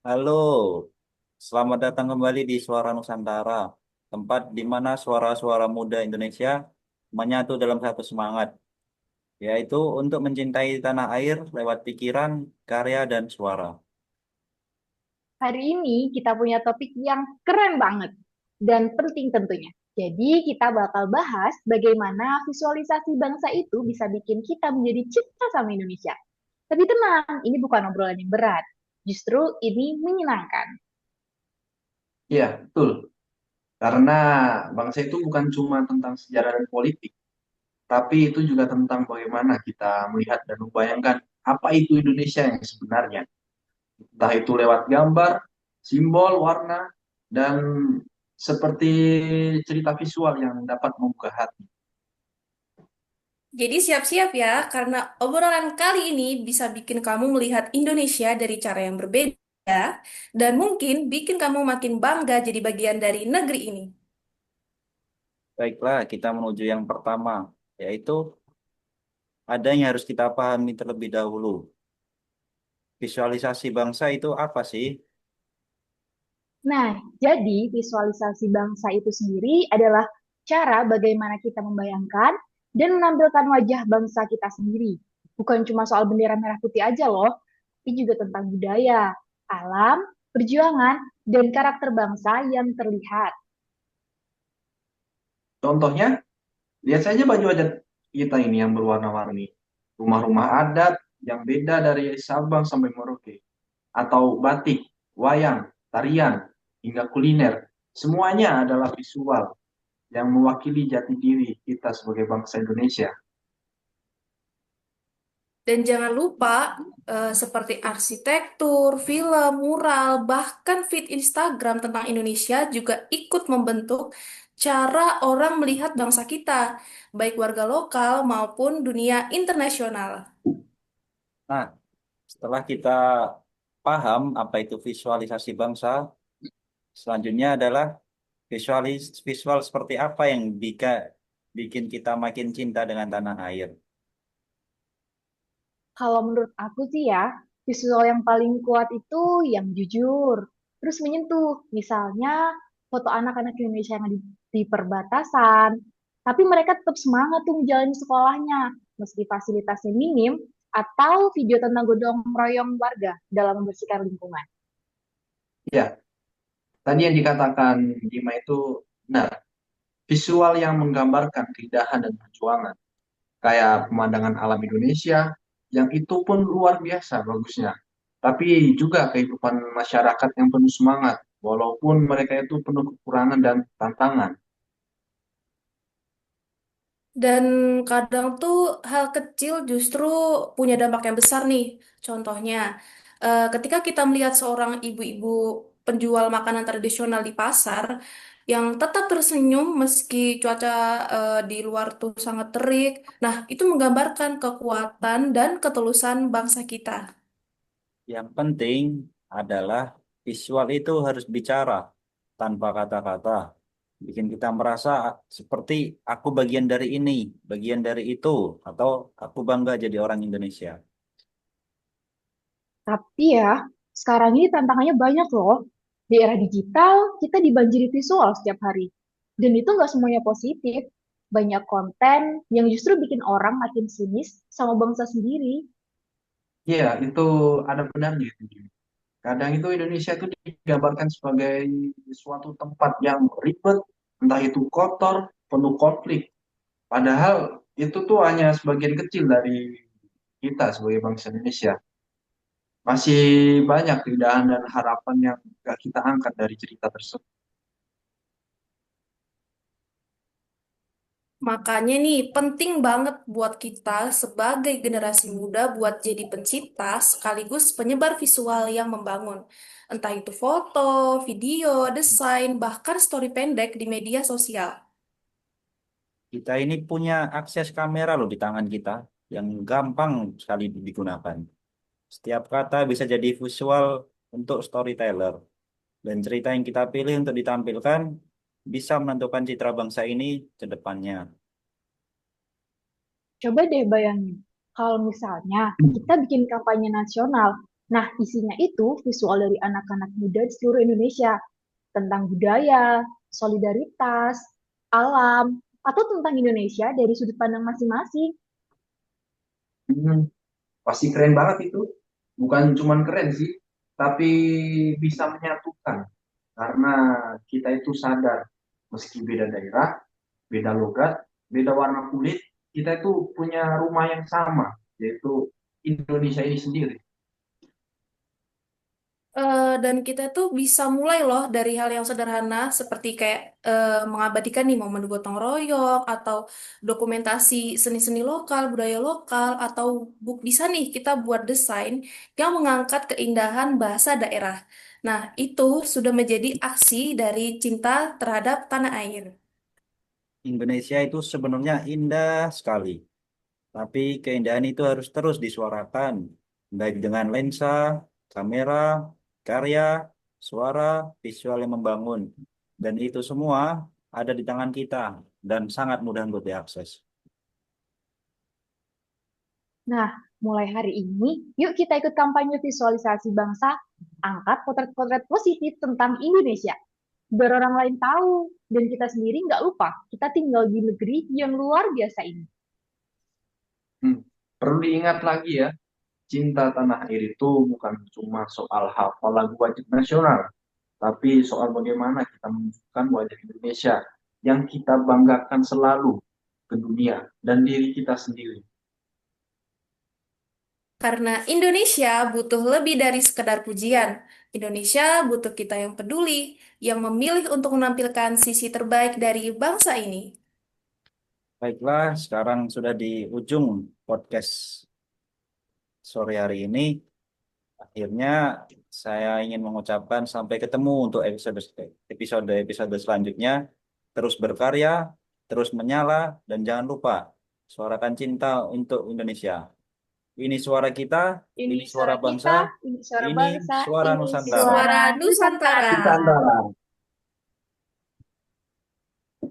Halo, selamat datang kembali di Suara Nusantara, tempat di mana suara-suara muda Indonesia menyatu dalam satu semangat, yaitu untuk mencintai tanah air lewat pikiran, karya, dan suara. Hari ini kita punya topik yang keren banget dan penting tentunya. Jadi kita bakal bahas bagaimana visualisasi bangsa itu bisa bikin kita menjadi cinta sama Indonesia. Tapi tenang, ini bukan obrolan yang berat. Justru ini menyenangkan. Iya, betul. Karena bangsa itu bukan cuma tentang sejarah dan politik, tapi itu juga tentang bagaimana kita melihat dan membayangkan apa itu Indonesia yang sebenarnya. Entah itu lewat gambar, simbol, warna, dan seperti cerita visual yang dapat membuka hati. Jadi siap-siap ya, karena obrolan kali ini bisa bikin kamu melihat Indonesia dari cara yang berbeda dan mungkin bikin kamu makin bangga jadi bagian dari negeri ini. Baiklah, kita menuju yang pertama, yaitu ada yang harus kita pahami terlebih dahulu. Visualisasi bangsa itu apa sih? Nah, jadi visualisasi bangsa itu sendiri adalah cara bagaimana kita membayangkan dan menampilkan wajah bangsa kita sendiri. Bukan cuma soal bendera merah putih aja loh, tapi juga tentang budaya, alam, perjuangan, dan karakter bangsa yang terlihat. Contohnya, lihat saja baju adat kita ini yang berwarna-warni. Rumah-rumah adat yang beda dari Sabang sampai Merauke. Atau batik, wayang, tarian, hingga kuliner. Semuanya adalah visual yang mewakili jati diri kita sebagai bangsa Indonesia. Dan jangan lupa, seperti arsitektur, film, mural, bahkan feed Instagram tentang Indonesia juga ikut membentuk cara orang melihat bangsa kita, baik warga lokal maupun dunia internasional. Nah, setelah kita paham apa itu visualisasi bangsa, selanjutnya adalah visual seperti apa yang bikin kita makin cinta dengan tanah air. Kalau menurut aku sih ya, visual yang paling kuat itu yang jujur, terus menyentuh. Misalnya foto anak-anak Indonesia yang di perbatasan, tapi mereka tetap semangat tuh menjalani sekolahnya, meski fasilitasnya minim, atau video tentang gotong royong warga dalam membersihkan lingkungan. Ya, tadi yang dikatakan Dima itu benar. Visual yang menggambarkan keindahan dan perjuangan. Kayak pemandangan alam Indonesia, yang itu pun luar biasa bagusnya. Tapi juga kehidupan masyarakat yang penuh semangat, walaupun mereka itu penuh kekurangan dan tantangan. Dan kadang tuh hal kecil justru punya dampak yang besar nih. Contohnya, ketika kita melihat seorang ibu-ibu penjual makanan tradisional di pasar yang tetap tersenyum meski cuaca di luar tuh sangat terik. Nah, itu menggambarkan kekuatan dan ketulusan bangsa kita. Yang penting adalah visual itu harus bicara tanpa kata-kata. Bikin kita merasa seperti aku bagian dari ini, bagian dari itu, atau aku bangga jadi orang Indonesia. Tapi ya, sekarang ini tantangannya banyak loh. Di era digital, kita dibanjiri visual setiap hari. Dan itu nggak semuanya positif. Banyak konten yang justru bikin orang makin sinis sama bangsa sendiri. Iya, itu ada benarnya itu. Kadang itu Indonesia itu digambarkan sebagai suatu tempat yang ribet, entah itu kotor, penuh konflik. Padahal itu tuh hanya sebagian kecil dari kita sebagai bangsa Indonesia. Masih banyak keindahan dan harapan yang gak kita angkat dari cerita tersebut. Makanya nih, penting banget buat kita sebagai generasi muda buat jadi pencipta sekaligus penyebar visual yang membangun. Entah itu foto, video, desain, bahkan story pendek di media sosial. Kita ini punya akses kamera loh di tangan kita yang gampang sekali digunakan. Setiap kata bisa jadi visual untuk storyteller. Dan cerita yang kita pilih untuk ditampilkan bisa menentukan citra bangsa ini ke depannya. Coba deh bayangin, kalau misalnya kita bikin kampanye nasional Nah, isinya itu visual dari anak-anak muda di seluruh Indonesia tentang budaya, solidaritas, alam, atau tentang Indonesia dari sudut pandang masing-masing. Hmm, pasti keren banget itu. Bukan cuman keren sih, tapi bisa menyatukan. Karena kita itu sadar, meski beda daerah, beda logat, beda warna kulit, kita itu punya rumah yang sama, yaitu Indonesia ini sendiri. Dan kita tuh bisa mulai loh dari hal yang sederhana seperti kayak mengabadikan nih momen gotong royong atau dokumentasi seni-seni lokal, budaya lokal atau bisa nih kita buat desain yang mengangkat keindahan bahasa daerah. Nah, itu sudah menjadi aksi dari cinta terhadap tanah air. Indonesia itu sebenarnya indah sekali, tapi keindahan itu harus terus disuarakan, baik dengan lensa, kamera, karya, suara, visual yang membangun. Dan itu semua ada di tangan kita dan sangat mudah untuk diakses. Nah, mulai hari ini, yuk kita ikut kampanye visualisasi bangsa, angkat potret-potret positif tentang Indonesia. Biar orang lain tahu, dan kita sendiri nggak lupa, kita tinggal di negeri yang luar biasa ini. Hmm. Perlu diingat lagi ya, cinta tanah air itu bukan cuma soal hafal lagu wajib nasional, tapi soal bagaimana kita menunjukkan wajah Indonesia yang kita banggakan selalu ke dunia dan diri kita sendiri. Karena Indonesia butuh lebih dari sekedar pujian. Indonesia butuh kita yang peduli, yang memilih untuk menampilkan sisi terbaik dari bangsa ini. Baiklah, sekarang sudah di ujung podcast sore hari ini. Akhirnya saya ingin mengucapkan sampai ketemu untuk episode selanjutnya. Terus berkarya, terus menyala, dan jangan lupa suarakan cinta untuk Indonesia. Ini suara kita, Ini ini suara suara bangsa, kita, ini suara ini bangsa, suara ini Nusantara. suara Suara Nusantara. Nusantara. Kita antara